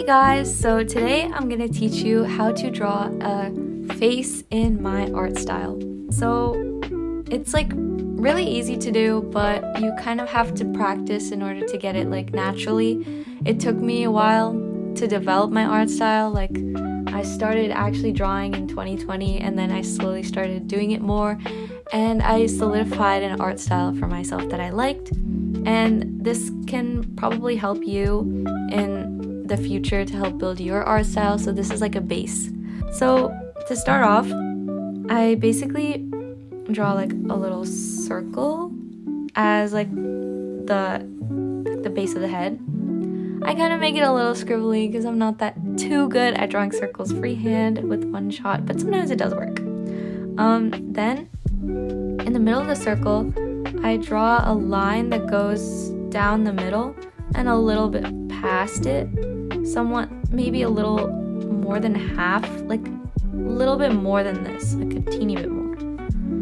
Hey guys, so today I'm gonna teach you how to draw a face in my art style. So it's like really easy to do, but you kind of have to practice in order to get it like naturally. It took me a while to develop my art style. Like I started actually drawing in 2020 and then I slowly started doing it more and I solidified an art style for myself that I liked. And this can probably help you in the future to help build your art style. So this is like a base. So to start off, I basically draw like a little circle as like the base of the head. I kind of make it a little scribbly because I'm not that too good at drawing circles freehand with one shot, but sometimes it does work. Then in the middle of the circle, I draw a line that goes down the middle and a little bit past it, somewhat, maybe a little more than half, like a little bit more than this, like a teeny bit more.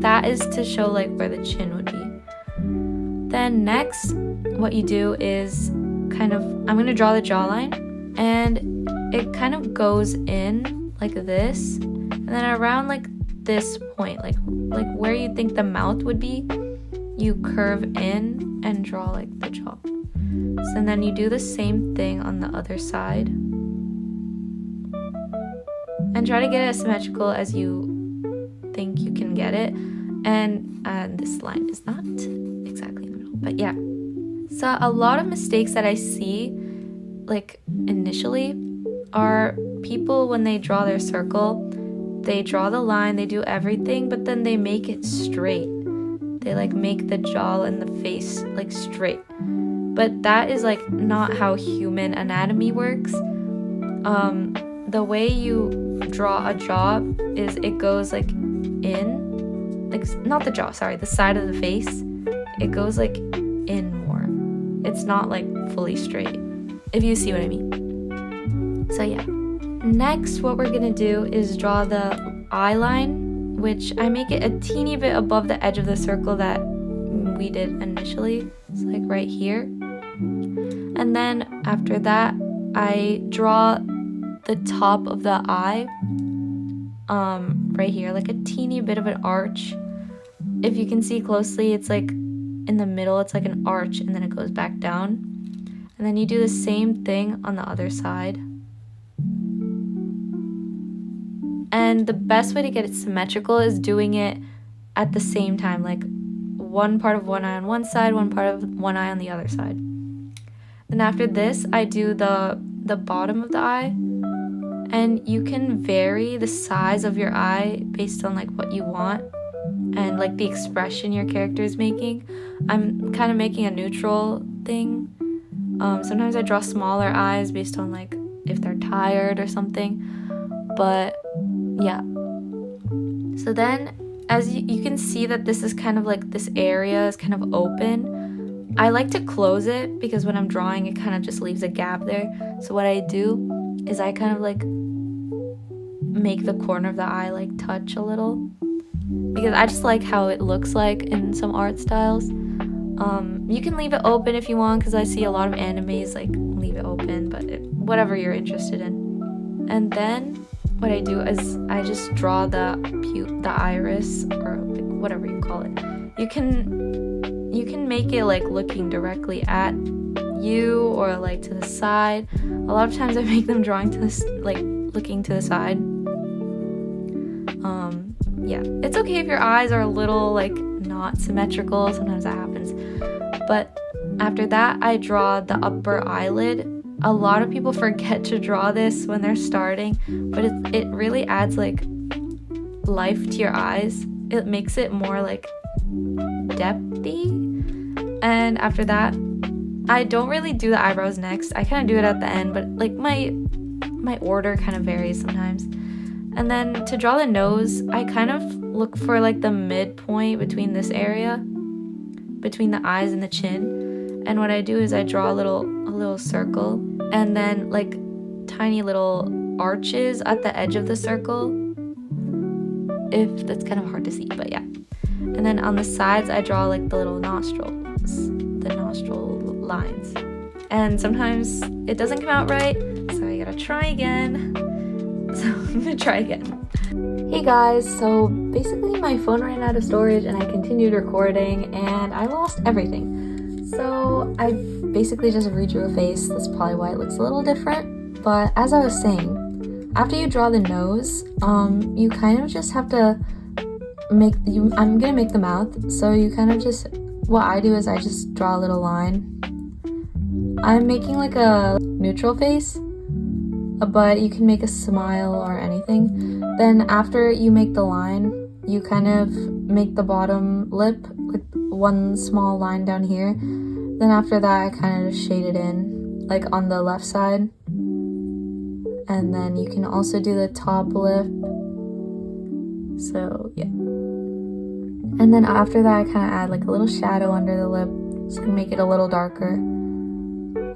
That is to show like where the chin would be. Then next, what you do is I'm gonna draw the jawline, and it kind of goes in like this, and then around like this point, like where you think the mouth would be, you curve in and draw like the jaw. So then you do the same thing on the other side. And try to get it as symmetrical as you think you can get it. And this line is not exactly in the middle, but yeah. So a lot of mistakes that I see, like initially, are people when they draw their circle, they draw the line, they do everything, but then they make it straight. They like make the jaw and the face like straight. But that is like not how human anatomy works. The way you draw a jaw is it goes like in, like not the jaw, sorry, the side of the face. It goes like in more. It's not like fully straight, if you see what I mean. So yeah. Next, what we're gonna do is draw the eye line, which I make it a teeny bit above the edge of the circle that we did initially. It's like right here. And then after that, I draw the top of the eye right here, like a teeny bit of an arch. If you can see closely, it's like in the middle, it's like an arch, and then it goes back down. And then you do the same thing on the other side. And the best way to get it symmetrical is doing it at the same time, like one part of one eye on one side, one part of one eye on the other side. Then after this, I do the bottom of the eye, and you can vary the size of your eye based on like what you want and like the expression your character is making. I'm kind of making a neutral thing. Sometimes I draw smaller eyes based on like if they're tired or something, but yeah. So then as you can see that this is kind of like this area is kind of open. I like to close it because when I'm drawing it kind of just leaves a gap there. So what I do is I kind of like make the corner of the eye like touch a little, because I just like how it looks like in some art styles. You can leave it open if you want, because I see a lot of animes like leave it open, but whatever you're interested in. And then what I do is I just draw the iris, or like whatever you call it. You can make it like looking directly at you or like to the side. A lot of times I make them drawing to this, like looking to the side. Yeah, it's okay if your eyes are a little like not symmetrical. Sometimes that happens. But after that, I draw the upper eyelid. A lot of people forget to draw this when they're starting, but it really adds like life to your eyes. It makes it more like depthy. And after that, I don't really do the eyebrows next. I kind of do it at the end, but like my order kind of varies sometimes. And then to draw the nose, I kind of look for like the midpoint between this area, between the eyes and the chin. And what I do is I draw a little circle, and then like tiny little arches at the edge of the circle. If that's kind of hard to see, but yeah. And then on the sides, I draw like the little nostrils, the nostril lines. And sometimes it doesn't come out right, so I gotta gotta try again. So I'm gonna try again. Hey guys, so basically my phone ran out of storage and I continued recording and I lost everything. So I basically just redrew a face. That's probably why it looks a little different. But as I was saying, after you draw the nose, you kind of just have to I'm gonna make the mouth. So you kind of just, what I do is I just draw a little line. I'm making like a neutral face, but you can make a smile or anything. Then after you make the line, you kind of make the bottom lip with one small line down here. Then after that, I kind of just shade it in, like on the left side. And then you can also do the top lip. So yeah. And then after that, I kind of add like a little shadow under the lip, so I can make it a little darker.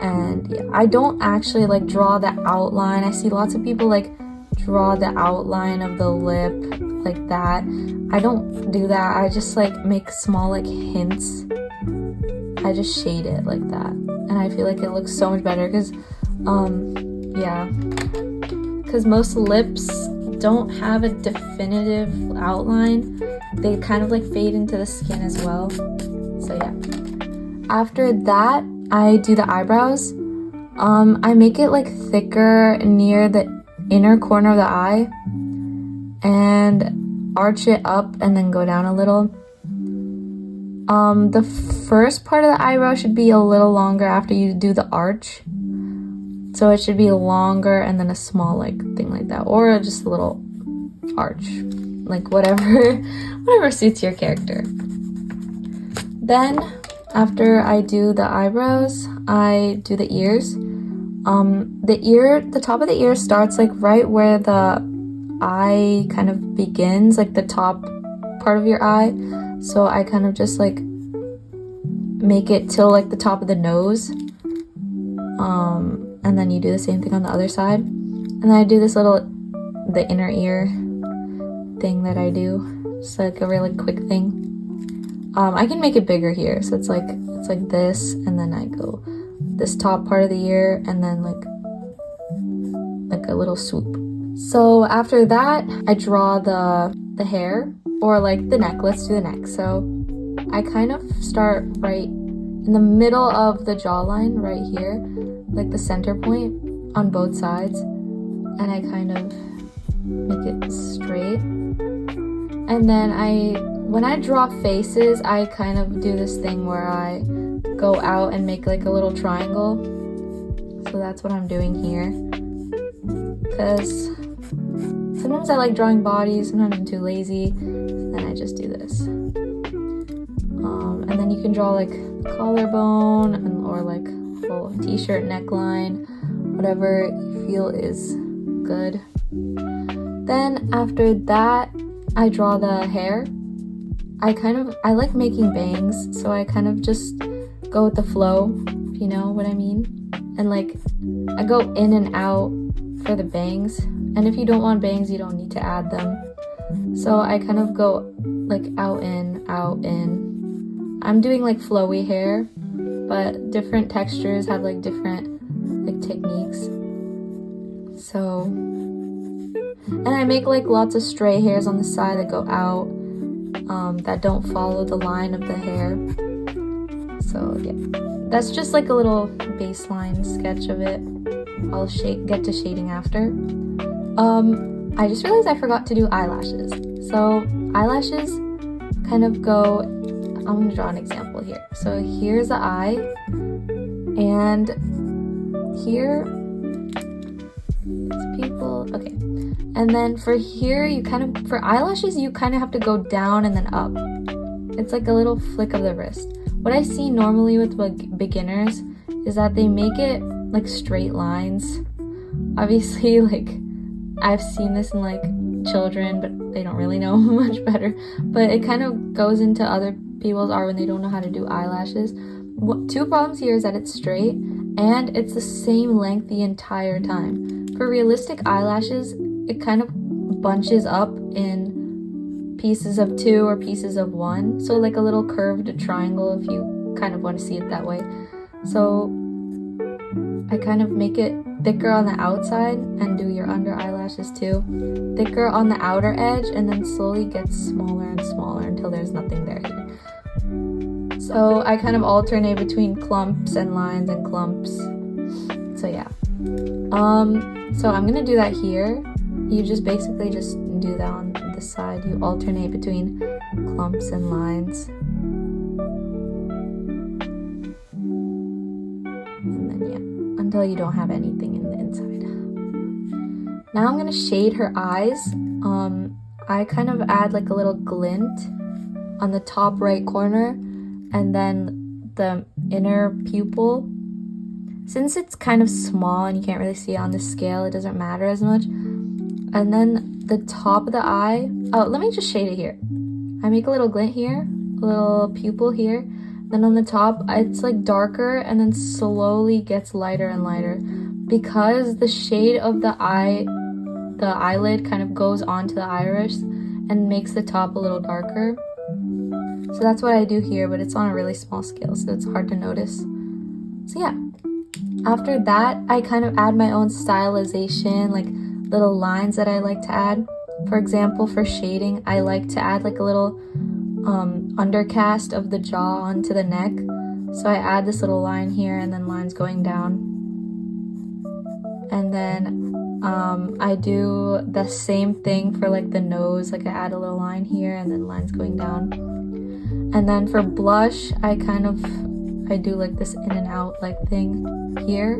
And yeah, I don't actually like draw the outline. I see lots of people like draw the outline of the lip like that. I don't do that. I just like make small like hints. I just shade it like that. And I feel like it looks so much better because yeah, because most lips don't have a definitive outline. They kind of like fade into the skin as well. So yeah. After that, I do the eyebrows. I make it like thicker near the inner corner of the eye and arch it up and then go down a little. The first part of the eyebrow should be a little longer after you do the arch. So it should be longer and then a small like thing like that, or just a little arch, like whatever suits your character. Then after I do the eyebrows, I do the ears. The top of the ear starts like right where the eye kind of begins, like the top part of your eye. So I kind of just like make it till like the top of the nose. And then you do the same thing on the other side. And then I do this the inner ear thing that I do. Just like a really quick thing. I can make it bigger here, so it's like this, and then I go this top part of the ear, and then like a little swoop. So after that, I draw the hair, or like the neck. Let's do the neck. So I kind of start right in the middle of the jawline, right here, like the center point on both sides, and I kind of make it straight. And then when I draw faces, I kind of do this thing where I go out and make like a little triangle. So that's what I'm doing here. Because sometimes I like drawing bodies, sometimes I'm too lazy, and I just do this. And then you can draw like a collarbone or like a whole t-shirt neckline, whatever you feel is good. Then after that, I draw the hair. I like making bangs, so I kind of just go with the flow, if you know what I mean. And like, I go in and out for the bangs. And if you don't want bangs, you don't need to add them. So I kind of go like out, in, out, in. I'm doing like flowy hair, but different textures have like different like techniques. So, and I make like lots of stray hairs on the side that go out, that don't follow the line of the hair. So yeah, that's just like a little baseline sketch of it. I'll get to shading after. I just realized I forgot to do eyelashes. So eyelashes kind of go, I'm gonna draw an example here. So here's the eye, and here it's pupil, okay. And then for here, for eyelashes, you kind of have to go down and then up. It's like a little flick of the wrist. What I see normally with like beginners is that they make it like straight lines. Obviously, like I've seen this in like children, but they don't really know much better. But it kind of goes into other people's art when they don't know how to do eyelashes. Two problems here is that it's straight and it's the same length the entire time. For realistic eyelashes, it kind of bunches up in pieces of 2 or pieces of 1. So like a little curved triangle if you kind of want to see it that way. So I kind of make it thicker on the outside, and do your under eyelashes too. Thicker on the outer edge, and then slowly gets smaller and smaller until there's nothing there here. So I kind of alternate between clumps and lines and clumps. So yeah. So I'm gonna do that here. You just basically just do that on the side. You alternate between clumps and lines. And then yeah, until you don't have anything in the inside. Now I'm gonna shade her eyes. I kind of add like a little glint on the top right corner, and then the inner pupil. Since it's kind of small and you can't really see it on the scale, it doesn't matter as much. And then the top of the eye, oh, let me just shade it here. I make a little glint here, a little pupil here. Then on the top, it's like darker and then slowly gets lighter and lighter. Because the shade of the eye, the eyelid kind of goes onto the iris and makes the top a little darker. So that's what I do here, but it's on a really small scale, so it's hard to notice. So yeah. After that, I kind of add my own stylization, like little lines that I like to add. For example, for shading, I like to add like a little undercast of the jaw onto the neck. So I add this little line here and then lines going down. And then I do the same thing for like the nose. Like I add a little line here and then lines going down. And then for blush, I do like this in and out like thing here.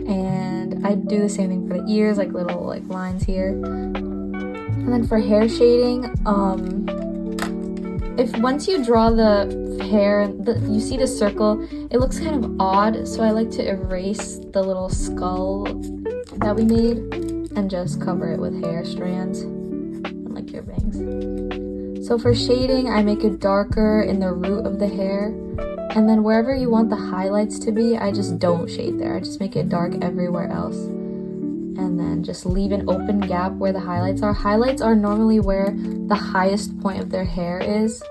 And I do the same thing for the ears, like little like lines here. And then for hair shading, if once you draw the hair, you see the circle, it looks kind of odd. So I like to erase the little skull that we made and just cover it with hair strands and like your bangs. So for shading, I make it darker in the root of the hair. And then wherever you want the highlights to be, I just don't shade there. I just make it dark everywhere else. And then just leave an open gap where the highlights are. Highlights are normally where the highest point of their hair is.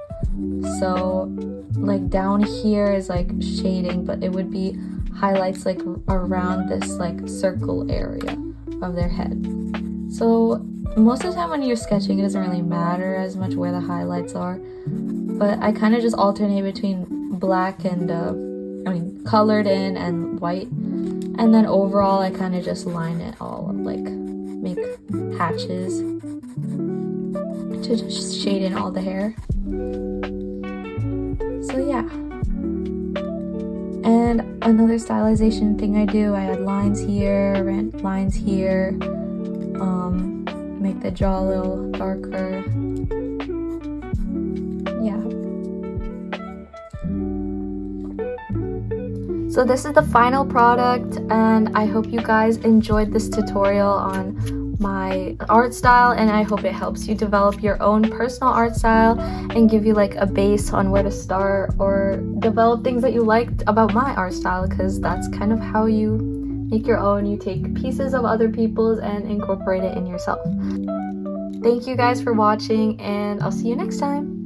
So like down here is like shading, but it would be highlights like around this like circle area of their head. So most of the time when you're sketching, it doesn't really matter as much where the highlights are. But I kind of just alternate between black and colored in and white, and then overall I kind of just line it all up, like make hatches to just shade in all the hair. So yeah. And another stylization thing I do, I add lines here, lines here, make the jaw a little darker. Yeah. So this is the final product, and I hope you guys enjoyed this tutorial on my art style, and I hope it helps you develop your own personal art style and give you like a base on where to start or develop things that you liked about my art style, because that's kind of how you make your own. You take pieces of other people's and incorporate it in yourself. Thank you guys for watching, and I'll see you next time.